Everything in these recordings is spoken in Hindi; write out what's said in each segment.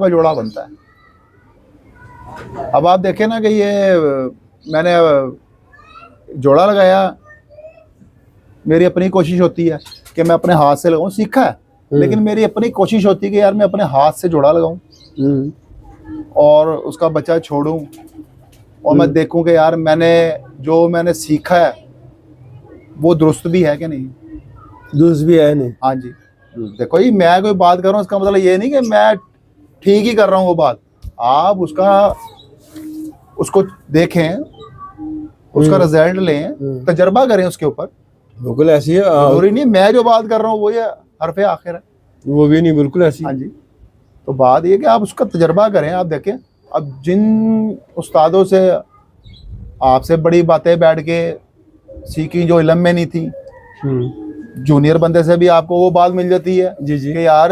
आपका जोड़ा बनता है। अब आप देखें ना कि ये मैंने जोड़ा लगाया, मेरी अपनी कोशिश होती है कि मैं अपने हाथ से लगाऊं, सीखा है, लेकिन मेरी अपनी कोशिश होती है कि यार मैं अपने हाथ से जोड़ा लगाऊं और उसका बच्चा छोड़ूं और मैं देखूं कि यार मैंने सीखा है वो दुरुस्त भी है कि नहीं। दुरुस्त भी है नहीं। हाँ जी, देखो जी, मैं कोई बात कर रहा हूँ इसका मतलब ये नहीं कि मैं ठीक ही कर रहा हूँ वो बात। आप उसको देखें, उसका रिजल्ट लें, तजर्बा करें उसके ऊपर। बिल्कुल ऐसी है, जरूरी नहीं मैं जो बात कर रहा हूँ वो ये हरफे आखिर है, वो भी नहीं, बिल्कुल ऐसी। हाँ जी। तो बात ये कि आप उसका तजर्बा करें। आप देखें, अब जिन उस्तादों से आपसे बड़ी बातें बैठ के सीखी जो इल्म में नहीं थी, जूनियर बंदे से भी आपको वो बात मिल जाती है जी जी कि यार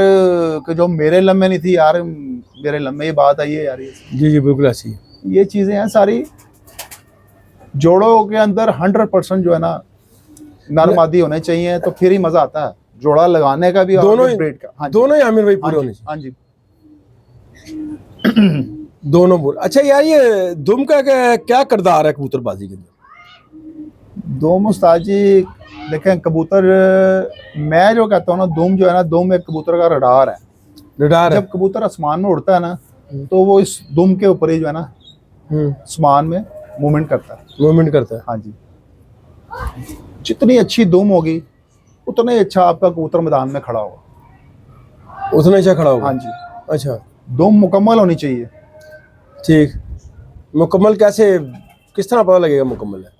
कि जो मेरे इल्म में नहीं थी, यार मेरे इल्म में ये बात आई है यार। जी जी बिल्कुल ऐसी है। ये चीज़ें हैं सारी। जोड़ों के अंदर 100% जो है ना नरमादी होने चाहिए, तो फिर ही मजा आता है जोड़ा लगाने का भी और दोनों ब्रीड का। हाँ दोनों ही आमिर भाई पूरे होने हाँ जी, दोनों पूरे। अच्छा यार, ये दुम का क्या किरदार है कबूतरबाजी के अंदर? दुम उस्ताद जी देखें, कबूतर मैं जो कहता हूँ ना, दुम जो है ना, दुम एक कबूतर का रडार है। रडार है। जब कबूतर आसमान में उड़ता है ना, तो वो इस दुम के ऊपर ही जो है ना आसमान में मूवमेंट करता है। हाँ जी, जितनी अच्छी दुम होगी उतना ही अच्छा आपका कबूतर मैदान में खड़ा होगा, उतना अच्छा खड़ा होगा। हाँ जी। अच्छा, दुम मुकम्मल होनी चाहिए। ठीक। मुकम्मल कैसे, किस तरह पता लगेगा मुकम्मल है?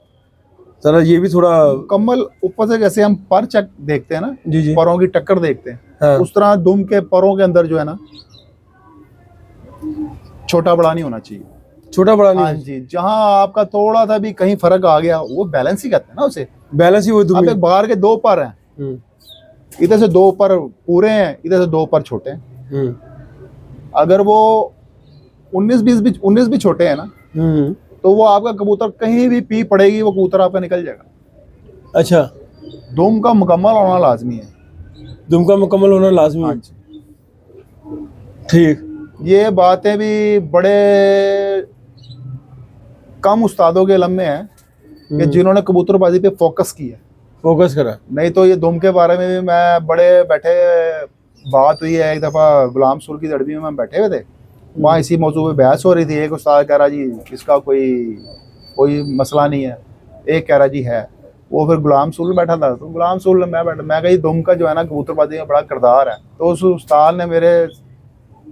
जरा ये भी थोड़ा। मुकम्मल ऊपर से जैसे हम पर चेक देखते हैं ना, जी जी, परों की टक्कर देखते हैं, हाँ। उस तरह दुम के परों के अंदर जो है ना छोटा बड़ा नहीं होना चाहिए। छोटा बड़ा नहीं। हाँ जी, जहाँ आपका थोड़ा सा भी कहीं फर्क आ गया, वो बैलेंस ही कहते हैं ना उसे। बैलेंस ही वो दुम। अब एक बाहर के दो पर हैं, इधर से दो पर पूरे हैं, इधर से दो पर छोटे हैं। अगर वो 19 भी छोटे हैं ना, तो वो आपका कबूतर कहीं भी पी पड़ेगी, वो कबूतर आपका निकल जाएगा। अच्छा, दुम का मुकम्मल होना लाजमी है। दुम का मुकम्मल होना लाजमी हाँ है। जी, ठीक। ये बातें भी बड़े कम उस्तादों के इल्म में है कि जिन्होंने कबूतरबाजी पे फोकस किया, फोकस करा। नहीं तो ये दुम के बारे में भी मैं बड़े बैठे बात हुई है। एक दफ़ा गुलाम सुर की दड़बी में हम बैठे हुए थे, वहाँ इसी मौजू पे बहस हो रही थी। एक उस्ताद कह रहा जी इसका कोई मसला नहीं है, एक कह रहा जी है। वो फिर गुलाम सुल बैठा था, तो गुलाम सुल मैं बैठा, मैं कही दुम का जो है ना कबूतरबाजी में बड़ा किरदार है। तो उस उस्ताद ने मेरे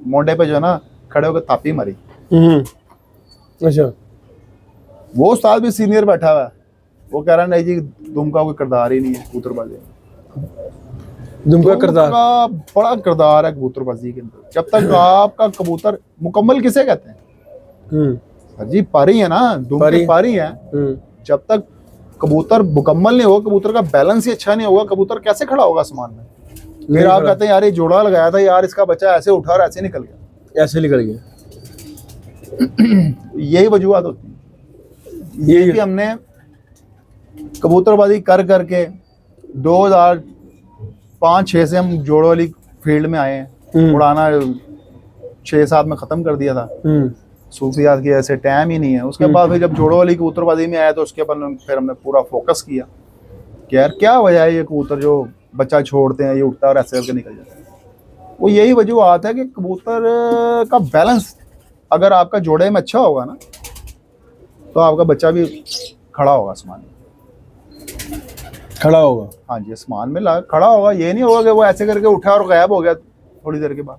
मोंडे पे जो है ना खड़े होकर थापी मारी। अच्छा, वो उस्ताद भी सीनियर बैठा हुआ है, वो कह रहा नहीं जी दुम का कोई किरदार ही नहीं है कबूतरबाजी में। दुम का किरदार का बड़ा किरदार है कबूतरबाजी के अंदर। जब तक आपका कबूतर मुकम्मल किसे कहते हैं सर जी, पारी है ना, दुम के पारी है। जब तक कबूतर मुकम्मल नहीं होगा, कबूतर का बैलेंस ही अच्छा नहीं होगा, कबूतर कैसे खड़ा होगा आसमान में? फिर आप कहते हैं यार ये जोड़ा लगाया था यार, इसका बच्चा ऐसे उठा और ऐसे निकल गया, ऐसे निकल गया। यही वजूहत होती है। ये भी हमने कबूतरबाजी कर करके 2005-06 से हम जोड़ों वाली फील्ड में आए हैं। उड़ाना 6-7 में ख़त्म कर दिया था, सूफियात की ऐसे टाइम ही नहीं है। उसके बाद फिर जब जोड़ों वाली कबूतरबाजी में आया तो उसके बाद फिर हमने पूरा फोकस किया कि यार क्या वजह है ये कबूतर जो बच्चा छोड़ते हैं ये उठता है और ऐसे करके निकल जाता है। वो यही वजूहत है कि कबूतर का बैलेंस अगर आपका जोड़े में अच्छा होगा ना, तो आपका बच्चा भी खड़ा होगा आसमान में, खड़ा होगा। हाँ जी, आसमान में खड़ा होगा। ये नहीं होगा कि वो ऐसे करके उठा और गायब हो गया थोड़ी देर के बाद।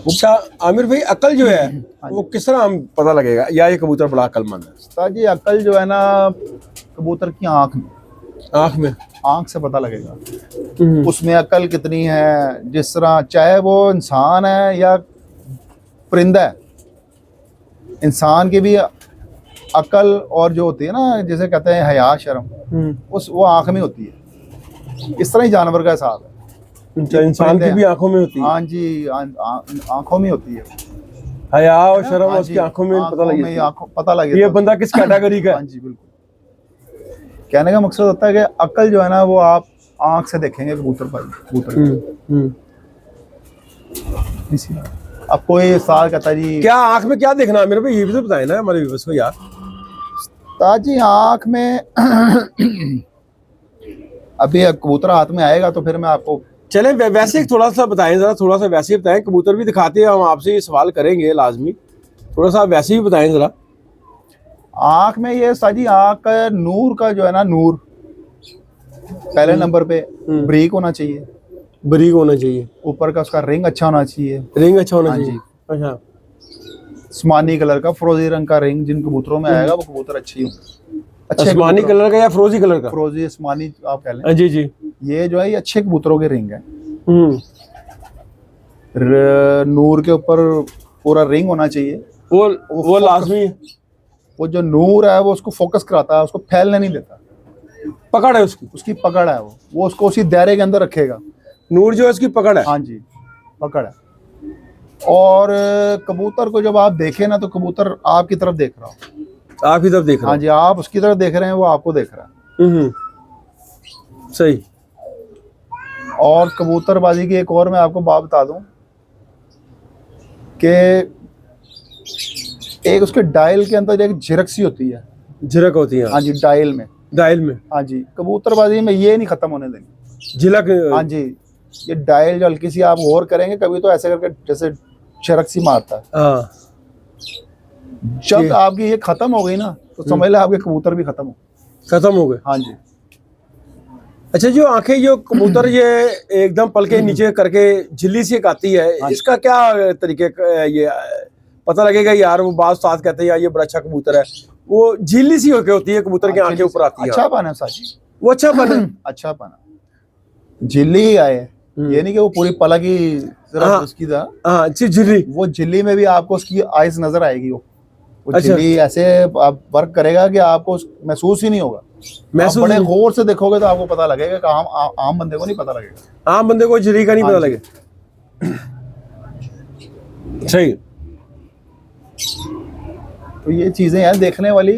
अच्छा आमिर भाई, अकल जो है वो किस तरह हम पता लगेगा या ये कबूतर बड़ा अकलमंद है? उस्ताद जी अकल जो है ना कबूतर की आँख से पता लगेगा, उसमें अकल कितनी है। जिस तरह चाहे वो इंसान है या परिंदा है, इंसान की भी अकल और जो होती है ना, जिसे कहते हैं हया शर्म, वो आँख में होती है। इस तरह ही जानवर का हिसाब है, इंसान की भी आंखों में होती है। हाँ जी, आंखों में होती है। हया और शर्म उसकी आंखों में पता लगे ये बंदा किस कैटेगरी का है। हाँ जी बिल्कुल। कहने का मकसद होता है कि अकल जो है ना वो आप आंख से देखेंगे कबूतर। इसी अब कोई साल कहता है जी क्या आंख में क्या देखना है मेरे को, ये भी तो बताए ना हमारे व्यूअर्स को यार। ताजी आंख में अभी कबूतर हाथ में आएगा तो फिर मैं आपको चले वैसे ही थोड़ा सा बताएं, जरा थोड़ा सा वैसे ही बताएं, कबूतर भी दिखाते हैं हम आपसे, ये सवाल करेंगे लाजमी, थोड़ा सा वैसे ही बताएं जरा। आंख में ये साजी आंख का नूर का जो है ना, नूर पहले नंबर पे ब्रीक होना चाहिए, बरीक होना चाहिए, ऊपर का उसका रिंग अच्छा होना चाहिए, रिंग अच्छा होना हाँ चाहिए। जी। अच्छा, आसमानी कलर का, फिरोजी रंग का रिंग जिन कबूतरों में आएगा वो कबूतर अच्छी होंगे, अच्छे आसमानी कलर का या फिरोजी कलर का? फिरोजी आसमानी आप कह लें। हाँ, जी जी। ये जो है ये अच्छे कबूतरों के रिंग है। हम्म, नूर के ऊपर पूरा रिंग होना चाहिए, वो focus- लाजमी है। वो जो नूर है वो उसको फोकस कराता है, उसको फैलने नहीं देता, पकड़ है उसकी, उसकी पकड़ है, वो उसको उसी दायरे के अंदर रखेगा। नूर जो है उसकी पकड़ है। हाँ जी, पकड़ है। और कबूतर को जब आप देखें ना तो कबूतर आपकी तरफ देख रहा हो, आप ही तरफ देख रहे हाँ जी, आप उसकी तरफ देख रहे हैं, वो आपको देख रहा है। सही। और कबूतरबाजी की एक और मैं आपको बात बता दूं कि एक उसके डायल के अंदर एक झिरक सी होती है, झिरक होती है हाँ जी, डायल में, डायल में, हाँ जी, कबूतरबाजी में ये नहीं खत्म होने देंगे। झिलक। हाँ जी, ये डायल जो हल्की सी आप गौर करेंगे कभी तो ऐसे करके जैसे झिरक सी मारता है, हाँ, जब आपकी ये खत्म हो गई ना तो समझ ले आपके कबूतर भी खत्म हो गए। हाँ जी। अच्छा, जो आंखें जो कबूतर ये एकदम पल के नीचे करके झिल्ली से आती है, इसका क्या तरीके ये पता लगेगा यार? वो बात साथ कहते हैं यार ये बड़ा अच्छा कबूतर है, वो झिल्ली सी होके होती है कबूतर की आंखें ऊपर आती है। अच्छा पाना है साजी, वो अच्छा पाना अच्छा पाना, झिल्ली ही आए, ये नहीं कि वो पूरी पलक ही जरा उसकी था। हाँ, झिल्ली, वो झिल्ली में भी आपको उसकी आइज नजर आएगी, वो अच्छा। झिल्ली ऐसे आप वर्क करेगा कि आपको महसूस ही नहीं होगा। आप बड़े गौर से देखोगे तो आपको पता लगेगा कि आम बंदे को नहीं पता लगेगा, आम बंदे को झिल्ली का नहीं पता लगे। सही। तो ये चीजें हैं देखने वाली,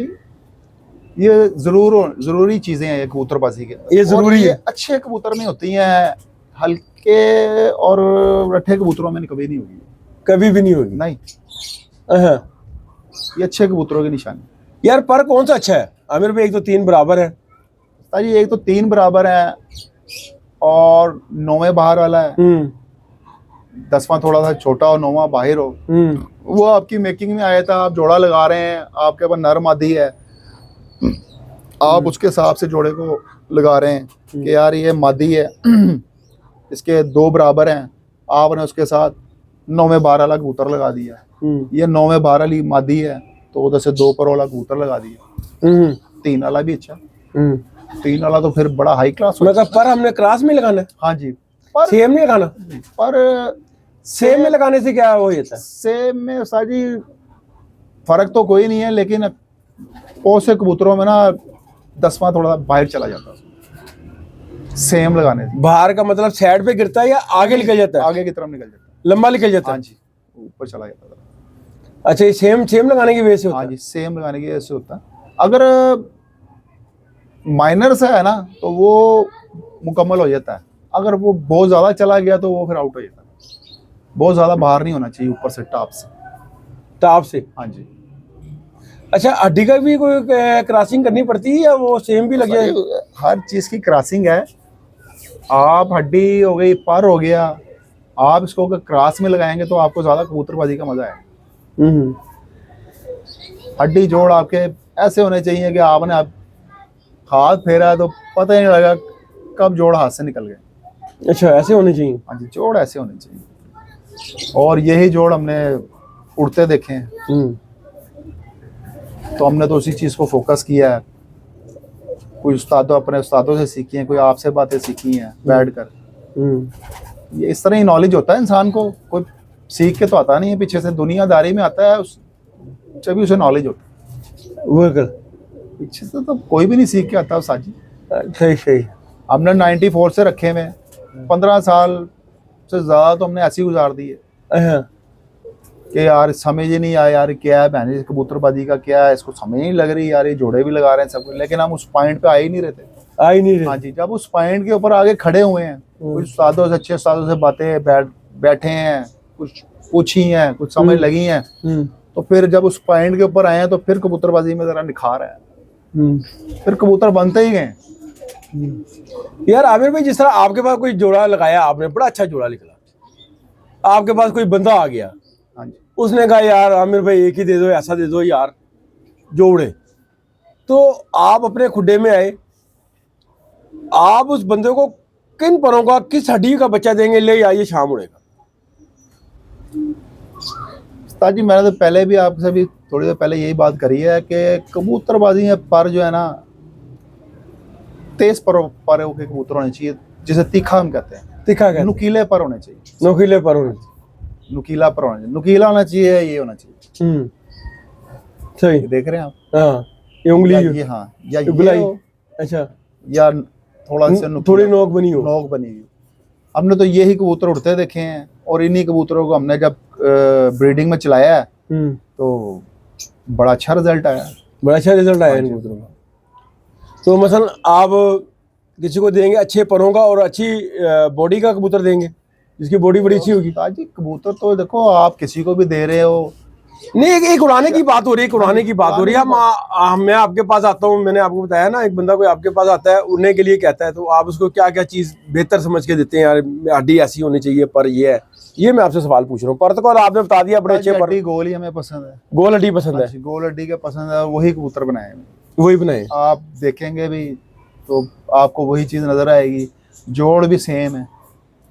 ये जरूरी चीजें हैं ये कबूतरबाजी के, ये जरूरी है। अच्छे कबूतर में होती हैं, हल्के और रट्ठे कबूतरों में कभी नहीं होगी, कभी भी नहीं होगी। नहीं, हाँ। ये अच्छे कबूतरों की निशानी। यार पर कौन सा अच्छा है आमिर भाई? एक तो 3 बराबर है जी, एक तो 3 बराबर है और 9वें बाहर वाला है, 10वां थोड़ा सा छोटा और 9वां बाहर हो, वो आपकी मेकिंग में आया था। आप जोड़ा लगा रहे हैं, आपके पास नर मादी है, आप उसके हिसाब से जोड़े को लगा रहे हैं कि यार ये मादी है, इसके 2 बराबर हैं, आपने उसके साथ 9वें बाहर वाला कबूतर लगा दिया। ये 9वें बाहर वाली मादी है तो उधर से 2 पर वाला कबूतर लगा दिया। 3 वाला भी अच्छा, 3 वाला तो फिर बड़ा हाई क्लास होता है। पर हमने क्रास में लगाना है? हाँ जी, पर सेम नहीं लगाना। पर सेम में लगाने से क्या हो जाता है? सेम में साजी फर्क तो कोई नहीं है, लेकिन बहुत से कबूतरों में ना 10वां थोड़ा बाहर चला जाता है सेम लगाने से। बाहर का मतलब साइड पे गिरता है या आगे निकल जाता है? आगे की तरफ निकल जाता है, लंबा निकल जाता है। हाँ जी, ऊपर चला जाता है। अच्छा, ये सेम लगाने की वजह से होता है? हाँ जी, सेम लगाने की वजह से होता है। अगर माइनर सा है ना तो वो मुकम्मल हो जाता है, अगर वो बहुत ज्यादा चला गया तो वो फिर आउट हो जाता है। बहुत ज्यादा बाहर नहीं होना चाहिए, ऊपर से टॉप से। हाँ जी। अच्छा, हड्डी का भी कोई क्रॉसिंग करनी पड़ती है या वो सेम भी लग जाए? हर चीज की क्रॉसिंग है। आप हड्डी हो गई, पर हो गया, आप इसको अगर क्रॉस में लगाएंगे तो आपको ज्यादा कबूतरबाजी का मजा है। हड्डी जोड़ आपके ऐसे होने चाहिए कि आपने आप हाथ फेरा है तो पता ही नहीं लगा कब जोड़ हाथ से निकल गए। अच्छा, ऐसे होने चाहिए? हाँ जी, जोड़ ऐसे होने चाहिए। और यही जोड़ हमने उड़ते देखे हैं, तो हमने तो उसी चीज को फोकस किया है। कोई अपने उस्तादों से सीखी हैं, कोई आपसे बातें सीखी हैं बैठकर। ये इस तरह ही नॉलेज होता है इंसान को, कोई सीख के तो आता नहीं है, पीछे से दुनियादारी में आता है जब भी उसे नॉलेज होता है। पीछे से तो कोई भी नहीं सीख के आता साजी। सही। हमने 94 से रखे हुए, 15 साल से ज्यादा तो हमने ऐसे ही गुजार दी है कि यार समझ ही नहीं आया यार क्या है बहनी कबूतरबाजी का, क्या है इसको समझ नहीं लग रही यार, ये जोड़े भी लगा रहे हैं सब कुछ, लेकिन हम उस पॉइंट पे आ ही नहीं रहे। हाँ जी, जब उस पॉइंट के ऊपर आगे खड़े हुए हैं, कुछ उस्तादों से अच्छे उस्तादों से बातें बैठे हैं, कुछ पूछी हैं, कुछ समझ लगी हैं, हम्म, तो फिर जब उस पॉइंट के ऊपर आए हैं तो फिर कबूतरबाजी में जरा निखार है, हम्म। फिर कबूतर बनते ही गए। यार आमिर भाई, जिस तरह आपके पास कोई जोड़ा लगाया आपने, बड़ा अच्छा जोड़ा निकला, आपके पास कोई बंदा आ गया, हाँ जी, उसने कहा यार आमिर भाई एक ही दे दो, ऐसा दे दो यार जोड़े, तो आप अपने खुड्डे में आए, आप उस बंदे को किन परों का, किस हड्डी का बच्चा देंगे, ले आइए शाम उड़ेगा? उस्ताद जी मैंने तो पहले भी आपसे भी थोड़ी देर पहले यही बात करी है कि कबूतरबाजी में पर जो है ना, तेज परों के कबूतर होने चाहिए, जिसे तीखा हम कहते हैं, तीखा क्या? नुकीले पर होने चाहिए, नोकीले पर होने चाहिए। नुकीला पर होना चाहिए, नुकीला होना चाहिए, ये होना चाहिए। सही। ये देख रहे हैं आप, हाँ, ये उंगली ये हाँ, या ये उंगलाई। हो, अच्छा, या थोड़ा सा थोड़ी नोक बनी हो। नोक बनी हुई। हमने तो यही कबूतर उड़ते देखे हैं, और इन्हीं कबूतरों को हमने जब ब्रीडिंग में चलाया है तो बड़ा अच्छा रिजल्ट आया। बड़ा अच्छा रिजल्ट आया इन कबूतरों का। तो मसलन आप किसी को देंगे अच्छे परों का और अच्छी बॉडी का कबूतर देंगे, जिसकी बॉडी बड़ी अच्छी होगी। ताजी कबूतर तो देखो आप किसी को भी दे रहे हो, नहीं, एक उड़ाने की बात हो रही है, उड़ाने की बात हो रही है। मैं आपके पास आता हूँ, मैंने आपको बताया ना, एक बंदा कोई आपके पास आता है उड़ने के लिए कहता है, तो आप उसको क्या क्या चीज बेहतर समझ के देते हैं? यार हड्डी ऐसी होनी चाहिए, पर ये है, ये मैं आपसे सवाल पूछ रहा हूँ। पर तो और आपने बता दिया बड़े अच्छे पर। हड्डी गोल ही हमें पसंद है, गोल हड्डी पसंद है, गोल हड्डी के पसंद है, वही कबूतर बनाए हैं। वही बनाए। आप देखेंगे भी तो आपको वही चीज नजर आएगी। जोड़ भी सेम है,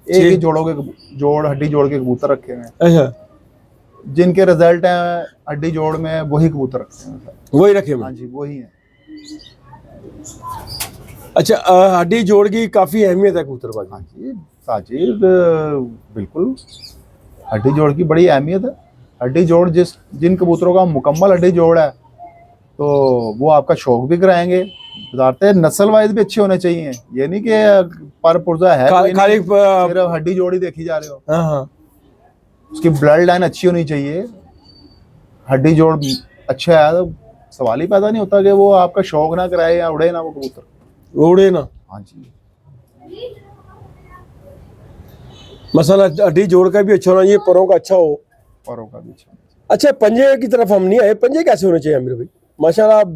एक ही जोड़ हड्डी जोड़ के कबूतर रखे हुए हैं। अच्छा, जिनके रिजल्ट हैं हड्डी जोड़ में, वही कबूतर रखते हैं। वही रखे हुए। हाँ जी, वही है। अच्छा, हड्डी जोड़ की काफी अहमियत है कबूतरबाजी। हाँ जी साजिद, बिल्कुल हड्डी जोड़ की बड़ी अहमियत है। हड्डी जोड़ जिन कबूतरों का मुकम्मल हड्डी जोड़ है तो वो आपका शौक भी कराएंगे। बताते हैं नस्ल वाइज भी अच्छे होने चाहिए, ये नहीं कि पर पुर्जा है खाली सिर्फ हड्डी जोड़ी देखी जा रहे हो। हाँ हाँ, उसकी ब्लड लाइन अच्छी होनी चाहिए। हड्डी जोड़ अच्छा है तो सवाल ही पैदा नहीं होता कि वो आपका शौक ना कराए या उड़े ना वो कबूतर। उड़े ना। हाँ जी, मसाला हड्डी जोड़ का भी अच्छा होना चाहिए, परों का अच्छा हो। परों का भी अच्छा। अच्छा, पंजे की तरफ हम नहीं आए, पंजे कैसे होने चाहिए आमिर भाई? माशाल्लाह आप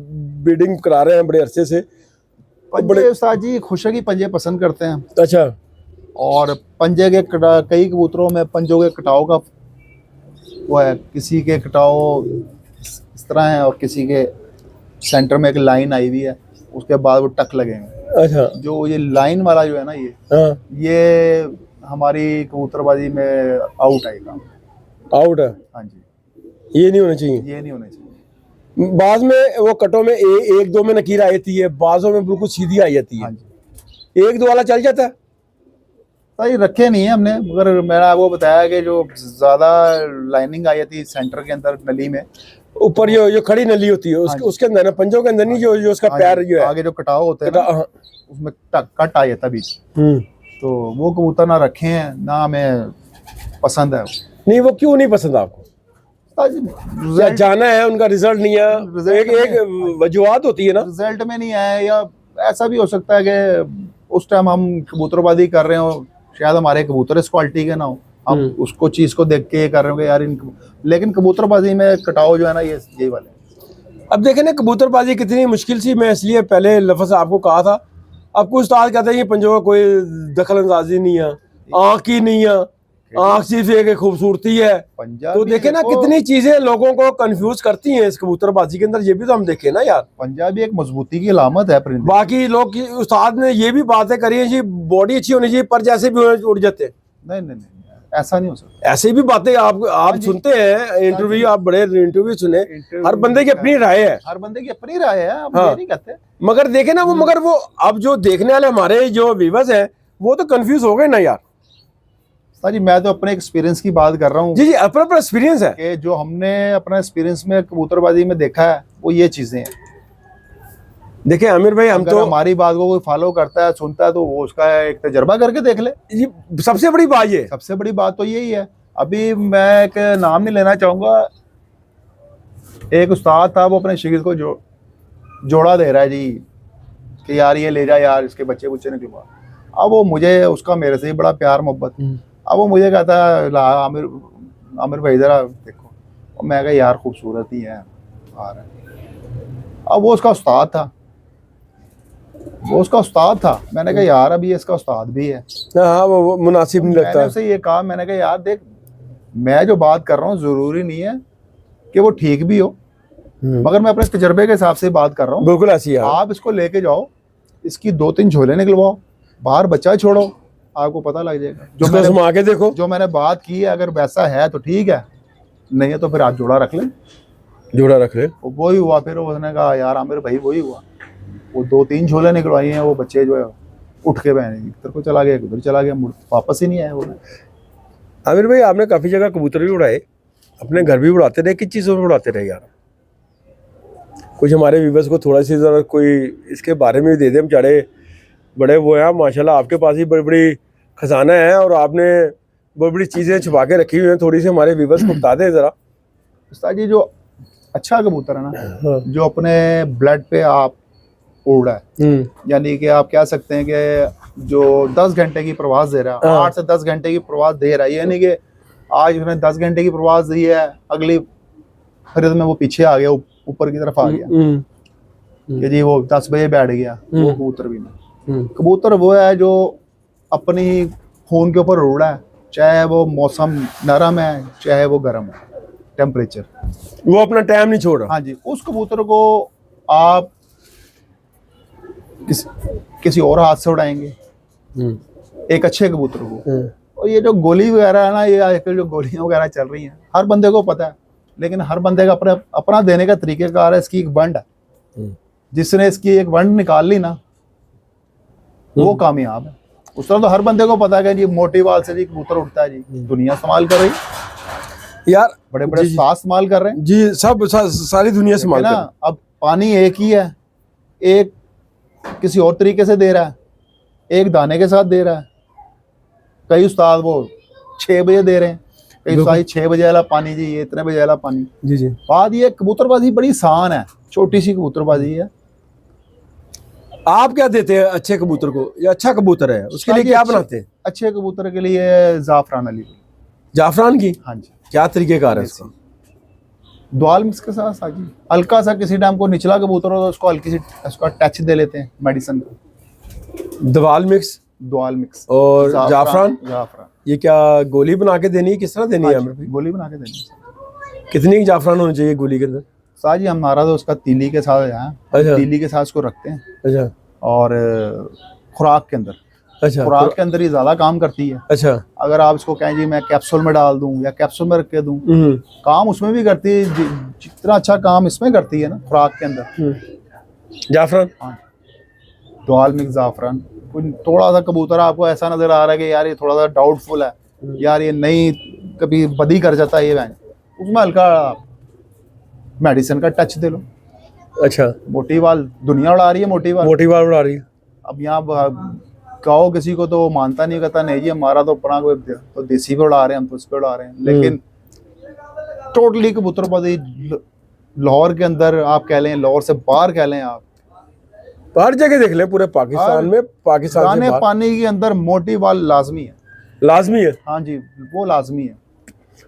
ब्रीडिंग करा रहे हैं बड़े अरसे से। पंजे उस्ताद जी खुशे की पंजे पसंद करते हैं, अच्छा, और पंजे के कई कबूतरों में पंजों के कटाव का वो है, किसी के कटाव इस तरह है और किसी के सेंटर में एक लाइन आई हुई है, उसके बाद वो टक लगेंगे। अच्छा, जो ये लाइन वाला जो है ना, हाँ, ये हमारी कबूतरबाजी में आउट है, काम आउट है। हाँ जी, ये नहीं होना चाहिए। ये नहीं होना चाहिए। बाद में वो कटों में एक दो में नकीर आई जाती है, बाजों में बिल्कुल सीधी आई जाती है। हाँ जी, एक दो वाला चल जाता है। सही रखे नहीं है हमने, मगर मैंने आपको बताया कि जो ज्यादा लाइनिंग आई थी सेंटर के अंदर नली में, ऊपर जो खड़ी नली होती है उसके अंदर ना, पंजों के अंदर नहीं, जो उसका पैर जो है आगे जो कटाव होते हैं ना, उसमें कट आ जाता बीच। तो वो कबूतर ना रखे हैं ना, हमें पसंद है। नहीं, वो क्यों नहीं पसंद आपको? या जाना है उनका रिजल्ट नहीं है? एक वजूहत होती है ना, रिजल्ट में नहीं आया, या ऐसा भी हो सकता है कि उस टाइम हम कबूतरबाजी कर रहे हो, शायद हमारे कबूतर इस क्वालिटी के ना हो, हम उसको चीज को देख के कर रहे हो यार लेकिन कबूतरबाजी में कटाव जो है ना, ये यही वाले। अब देखें ना कबूतरबाजी कितनी मुश्किल सी, मैं इसलिए पहले लफ्ज़ आपको कहा था। अब कुछ उस्ताद कहते हैं ये पंजों का कोई दखल अंदाजी नहीं है, आँख ही नहीं है, आँख सिर्फ एक खूबसूरती है। तो देखे ना कितनी चीजें लोगों को कंफ्यूज करती हैं इस कबूतरबाजी के अंदर, ये भी तो हम देखें ना यार। पंजाबी एक मजबूती की अलामत है परिंदे। बाकी लोग उस्ताद ने ये भी बातें करी है जी, बॉडी अच्छी होनी चाहिए पर जैसे भी उड़ जाते हैं। नहीं नहीं नहीं, ऐसा नहीं हो सकता। ऐसे भी बातें आप सुनते हैं इंटरव्यू, आप बड़े इंटरव्यू सुने, हर बंदे की अपनी राय है, हर बंदे की अपनी राय है, हम ये नहीं कहते। मगर देखे ना वो, मगर वो अब जो देखने वाले हमारे जो व्यूअर्स हैं वो तो कंफ्यूज हो गए ना यार। जी मैं तो अपने एक्सपीरियंस की बात कर रहा हूँ। जी जी, अपना एक्सपीरियंस है कि जो हमने अपना एक्सपीरियंस में कबूतरबाजी में देखा है वो ये चीजें हैं। देखिए आमिर भाई, हम तो हमारी बात को कोई फॉलो करता है, सुनता है, तो वो उसका एक तजर्बा करके देख ले। ये सबसे बड़ी बात, ये सबसे बड़ी बात तो यही है। अभी मैं एक नाम नहीं लेना चाहूंगा, एक उस्ताद था, वो अपने शागिर्द को जोड़ा दे रहा है जी कि यार ये ले जा यार, इसके बच्चे बुच्चे निकलवा। अब वो मुझे उसका मेरे से ही बड़ा प्यार मोहब्बत। अब वो मुझे कहता है ला आमिर, आमिर भाई जरा देखो, और मैं कहा यार खूबसूरत ही है आ रहा है। अब वो उसका उस्ताद था, वो उसका उस्ताद था। मैंने कहा यार अभी इसका उस्ताद भी है। हाँ वो मुनासिब नहीं लगता। मैंने उसे ये कहा, मैंने कहा यार देख, मैं जो बात कर रहा हूँ जरूरी नहीं है कि वो ठीक भी हो, मगर मैं अपने तजर्बे के हिसाब से बात कर रहा हूँ। बिल्कुल ऐसी है। आप इसको लेके जाओ, इसकी 2-3 झोले निकलवाओ, बाहर बच्चा छोड़ो, आपको पता लग जाएगा। जो आगे देखो, जो मैंने बात की है, अगर वैसा है तो ठीक है, नहीं है तो फिर आप जोड़ा रख लें। जोड़ा रख ले। वही हुआ। फिर उसने कहा यार आमिर भाई वही हुआ, वो 2-3 झोले निकलवाई हैं, वो बच्चे जो है उठ के बहने इधर को चला गया, उधर चला गया, वापस ही नहीं आया वो। आमिर भाई आपने काफी जगह कबूतर भी उड़ाए, अपने घर भी उड़ाते रहे, किस चीज़ों पर उड़ाते रहे यार? कुछ हमारे व्यूवर्स को थोड़ा सी जरा कोई इसके बारे में भी दे दे। बेचारे बड़े वो हैं माशाल्लाह, आपके पास ही बड़ी बड़ी खजाना है और आपने बड़ी बड़ी चीज़ें छुपा के रखी हुई हैं, थोड़ी सी हमारे व्यूवर्स को बता दें ज़रा। उस्ताद जी जो अच्छा कबूतर है ना, हाँ। जो अपने ब्लड पे आप उड़ रहा है, यानी कि आप कह सकते हैं कि जो 10 घंटे की प्रवास दे रहा है, 8 से 10 घंटे की प्रवास दे रहा है, यानी कि आज उसने 10 घंटे की प्रवास दी है, अगली खरीद में वो पीछे आ गया, ऊपर की तरफ आ गया कि जी वो 10 बजे बैठ गया, वो कबूतर भी नहीं। कबूतर वो है जो अपनी खून के ऊपर उड़ रहा है, चाहे वो मौसम नरम है चाहे वो गर्म है, टेम्परेचर, वो अपना टाइम नहीं छोड़ रहा। हाँ जी। उस कबूतर को आप किसी और हाथ से उड़ाएंगे, एक अच्छे कबूतर को। और ये जो गोली वगैरह है ना, ये आजकल जो गोलियां वगैरह चल रही हैं, हर बंदे को पता है, लेकिन हर बंदे का अपना देने का तरीकेकार है। इसकी एक वंड है, जिसने इसकी एक वंड निकाल ली ना, वो कामयाब है। उस तरह तो हर बंदे को पता है कि जी मोटी वाल से जी कबूतर उड़ता है, जी दुनिया इस्तेमाल कर रही यार, बड़े बड़े साथ इस्तेमाल कर रहे हैं जी, सब सारी दुनिया इस्तेमाल कर रही है। अब पानी एक ही है, एक किसी और तरीके से दे रहा है, एक दाने के साथ दे रहा है। कई उस्ताद वो 6 बजे दे रहे हैं, कई उस्ताद 6 बजे वाला पानी जी, ये इतने बजे वाला पानी जी जी। बात ये कबूतरबाजी बड़ी आसान है, छोटी सी कबूतरबाजी है। आप क्या देते हैं अच्छे कबूतर को? या अच्छा कबूतर है उसके लिए क्या बनाते हैं? अच्छे कबूतर के लिए जाफरान अली, जाफरान की? हाँ जी। क्या तरीकेकार है इसका? दुआल मिक्स के साथ साजी, हल्का सा किसी टाइम को निचला कबूतर हो तो उसको हल्की सी उसका टच दे लेते हैं मेडिसिन का। दवाल मिक्स, दुआल मिक्स और जाफरान। जाफरान ये क्या गोली बना के देनी है, किस तरह देनी है आमिर भाई? गोली बना के देनी है। कितनी जाफरान होनी चाहिए गोली के अंदर? साजी हमारा तो उसका तीली के साथ है, अच्छा। तीली के साथ उसको रखते हैं। अच्छा। और खुराक के अंदर, अच्छा, खुराक के अंदर ही ज्यादा काम करती है। अच्छा। अगर आप इसको कहें जी मैं कैप्सूल में डाल दूं या कैप्सूल में रख के दूं, काम उसमें भी करती है, जितना अच्छा काम इसमें करती है ना खुराक के अंदर। जाफरान, हाँ, दुआल मिक्स जाफरान। थोड़ा सा कबूतर आपको ऐसा नजर आ रहा है कि यार ये थोड़ा सा डाउटफुल है, यार ये नहीं कभी बदी कर जाता है ये वैन, उसमें हल्का मेडिसिन का टच दे लो। अच्छा। मोटी वाल दुनिया उड़ा रही है, मोटी वाल उड़ा रही है। अब यहाँ कहो किसी को तो वो मानता नहीं, कहता नहीं जी हमारा तो अपना कोई तो देसी पे उड़ा रहे हैं, हम तो उस पे उड़ा रहे हैं। लेकिन टोटली कबूतरबाजी लाहौर के अंदर आप कह लें, लाहौर से बाहर कह लें, आप हर जगह देख लें पूरे पाकिस्तान में, पाकिस्तान से दाने बाहर पानी के अंदर मोटी वाल लाजमी है। लाजमी है। हाँ जी, वो लाजमी है।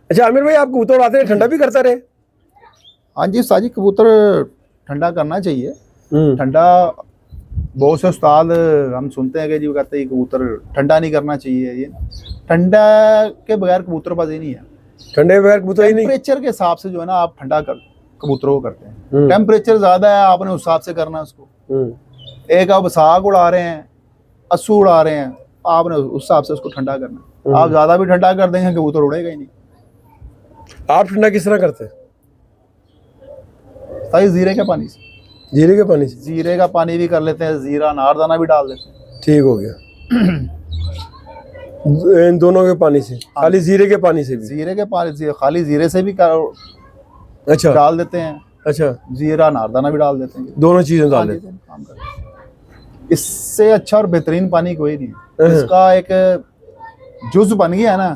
अच्छा आमिर भाई, आप कबूतर उड़ाते हैं, ठंडा भी करता रहे? हाँ जी साजी, कबूतर ठंडा करना चाहिए। ठंडा बहुत से उस्ताद हम सुनते हैं कि जी वो कहते हैं कबूतर ठंडा नहीं करना चाहिए। ये ठंडा के बगैर कबूतरबाजी नहीं है, ठंडे बगैर कबूतर ही नहीं। टेम्परेचर के हिसाब से जो है ना आप ठंडा कर कबूतरों को करते हैं। टेम्परेचर ज्यादा है, आपने उस हिसाब से करना है उसको। एक आप साग उड़ा रहे हैं, अस्सू उड़ा रहे हैं, आपने उस हिसाब से उसको ठंडा करना है। आप ज्यादा भी ठंडा कर देंगे कबूतर उड़ेगा ही नहीं। आप ठंडा किस तरह करते हैं? सही जीरे के पानी से, जीरे के पानी से? जीरे का पानी भी कर लेते हैं, जीरा अनारदाना भी डाल देते हैं। ठीक हो गया। इन दोनों के पानी से? खाली जीरे के पानी से भी? जीरे के पानी, खाली जीरे से भी अच्छा डाल देते हैं। अच्छा, जीरा अनारदाना भी डाल देते हैं, दोनों चीजें डाल देते हैं। काम करते हैं। इससे अच्छा और बेहतरीन पानी कोई नहीं है। इसका एक जुज बन गया है ना।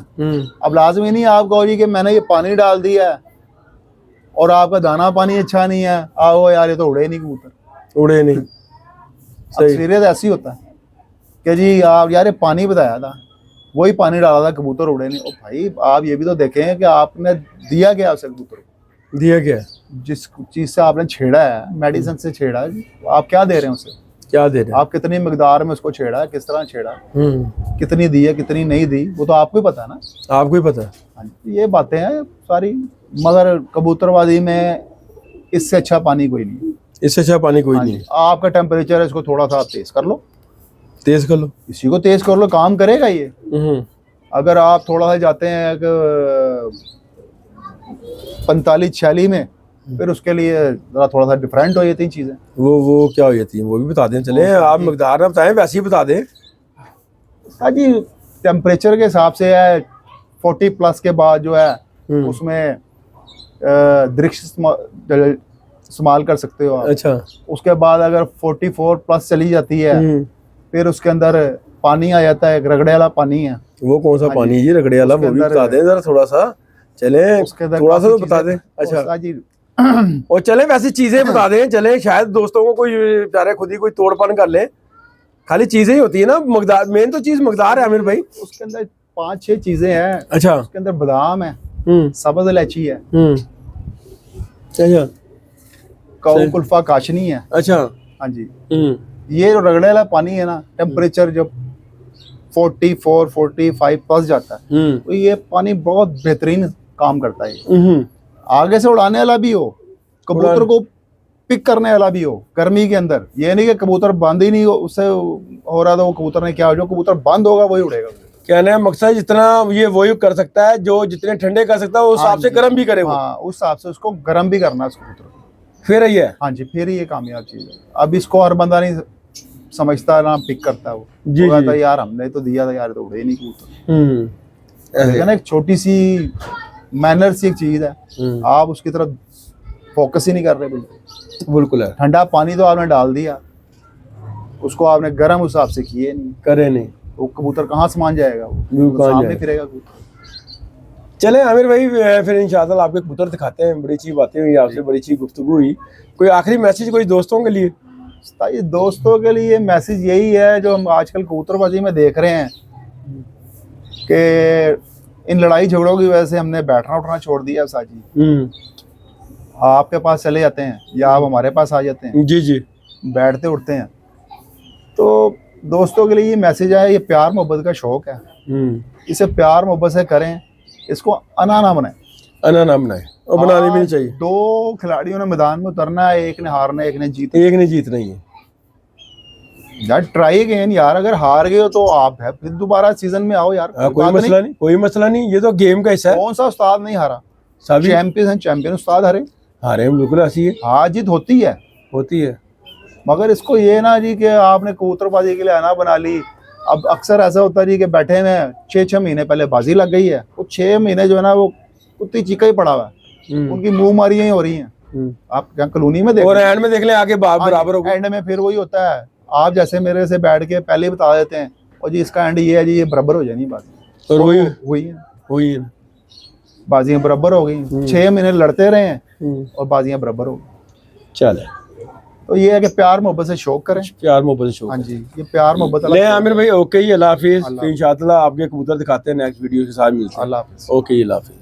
अब लाजमी नहीं आप कहो जी कि मैंने ये पानी डाल दिया है और आपका दाना पानी अच्छा नहीं है, आओ यार ये तो उड़े नहीं कबूतर, उड़े नहीं। अक्सरियत ऐसी होता है कि जी आप यार ये पानी बताया था, वही पानी डाला था, कबूतर उड़े नहीं। ओ भाई आप ये भी तो देखें कि आपने दिया क्या उसे कबूतर को, दिया क्या है? जिस चीज से आपने छेड़ा है, मेडिसिन से छेड़ा है, आप क्या दे रहे हैं उसे, क्या दे रहे हैं? आप कितनी मकदार में उसको छेड़ा है, किस तरह छेड़ा, कितनी दी है कितनी नहीं दी, वो तो आपको ही पता है ना। आपको ही पता है। हाँ जी, ये बातें हैं सारी, मगर कबूतरबाजी में इससे अच्छा पानी कोई नहीं है। इससे अच्छा पानी कोई हाँ नहीं जी, है। आपका टेम्परेचर है, इसको थोड़ा सा आप तेज कर लो, तेज कर लो। इसी को तेज कर लो, काम करेगा ये। अगर आप थोड़ा सा जाते हैं 45-46 में, फिर उसके लिए जरा थोड़ा सा डिफरेंट हो जाती हैं चीजें। वो क्या हो जाती है, वो भी बता दें। चले आप मकदार ना बताएं, वैसे ही बता दें। हाँ जी, टेम्परेचर के हिसाब से है 40 प्लस के बाद जो है उसमें दृक्ष इस्तेमाल कर सकते हो आप। अच्छा। उसके बाद अगर 44 प्लस चली जाती है, फिर उसके अंदर पानी आ जाता है, एक रगड़े वाला पानी है। वो कौन सा पानी है जी रगड़े वाला, वो भी बता दें जरा थोड़ा सा। चले थोड़ा सा तो बता दें। अच्छा जी, और चले वैसी चीजें बता दें। चले शायद दोस्तों को कोई बेचारे खुद ही कोई तोड़पन कर ले, खाली चीजें ही होती है ना। मकदार मेन तो चीज मकदार है आमिर भाई। उसके अंदर 5-6 चीजें हैं। अच्छा। उसके अंदर बादाम है, सब्ज इलायची है, अच्छा, काऊ कुल्फा काशनी है। अच्छा। हाँ जी, ये जो रगड़े वाला पानी है ना, टेम्परेचर जब 44-45 प्लस जाता है, तो ये पानी बहुत बेहतरीन काम करता है। आगे से उड़ाने वाला भी हो, कबूतर को पिक करने वाला भी हो गर्मी के अंदर। ये नहीं कि कबूतर बंद ही नहीं हो, उससे हो रहा था वो कबूतर ने क्या हो, जो कबूतर बंद होगा वही उड़ेगा। कहने का मकसद जितना ये वही कर सकता है, जो जितने ठंडे कर सकता है उस हिसाब से गर्म भी करे वो। हाँ, उस हिसाब से उसको गर्म भी करना है उस कबूतर को, फिर ये है। हाँ जी, फिर ये कामयाब चीज है। अब इसको हर बंदा नहीं समझता ना पिक करता है। वो जी, कहता है यार हमने तो दिया था यार, तो उड़े नहीं कबूतर। ऐसे। ना एक छोटी सी मैनर सी एक चीज है, आप उसकी तरफ फोकस ही नहीं कर रहे। बिल्कुल है। ठंडा पानी तो आपने डाल दिया, उसको आपने गर्म उस हिसाब से किए नहीं, करे नहीं, वो कबूतर कहाँ समान जाएगा, वो कहाँ सामने जाएगा? फिरेगा कबूतर। चले आमिर भाई, फिर इंशाल्लाह आपके कबूतर दिखाते हैं। बड़ी अच्छी बातें हुई आपसे, बड़ी अच्छी गुफ्तगू हुई। कोई आखिरी मैसेज कोई दोस्तों के लिए? ये दोस्तों के लिए मैसेज यही है, जो हम आजकल कबूतरबाजी में देख रहे हैं कि इन लड़ाई झगड़ों की वजह से हमने बैठना उठना छोड़ दिया है। साजी आपके पास चले जाते हैं या आप हमारे पास आ जाते हैं, जी जी, बैठते उठते हैं। तो दोस्तों के लिए ये मैसेज है, ये प्यार मोहब्बत का शौक है, इसे प्यार मोहब्बत से करें, इसको अना ना बनाए। अना ना बनाए, और बनानी भी नहीं चाहिए। 2 खिलाड़ियों ने मैदान में उतरना है, एक ने हारना है, एक ने जीतना। एक ने जीतना ही है यार ट्राई अगेन यार, अगर हार गए हो तो आप है फिर दोबारा सीजन में आओ यार। कोई मसला नहीं, कोई मसला नहीं, ये तो गेम का हिस्सा है। कौन सा उस्ताद नहीं हारा, सभी चैंपियन हैं, चैंपियन उस्ताद हारे। हारे बिल्कुल ऐसी है, हार जीत होती है, होती है। मगर इसको ये ना जी कि आपने कबूतरबाजी के लिए आना बना ली। अब अक्सर ऐसा होता है जी कि बैठे में 6-6 महीने पहले बाजी लग गई है, वो 6 महीने जो है ना वो कुत्ती चीका ही पड़ा हुआ है, उनकी मुंह मारियां ही हो रही हैं। आप क्या कॉलोनी में देख, और एंड में देख ले आगे बराबर हो गए। एंड में फिर वही होता है, आप जैसे मेरे से बैठ के पहले ही बता देते हैं और जी इसका एंड ये है जी, ये बराबर हो जानी बाजी। और वही है बाजियां बराबर हो गई। 6 महीने लड़ते रहे हैं और बाजियां बराबर हो गई। चले, तो ये है कि प्यार मोहब्बत से शौक करें, प्यार मोहब्बत से शौक। हाँ जी, ये प्यार मोहब्बत ले आमिर भाई, ओके, अल्लाह हाफिज। इंशाल्लाह आपके कबूतर दिखाते हैं नेक्स्ट वीडियो के साथ मिलते हैं। अल्लाह हाफिज। ओके, अल्लाह हाफिज।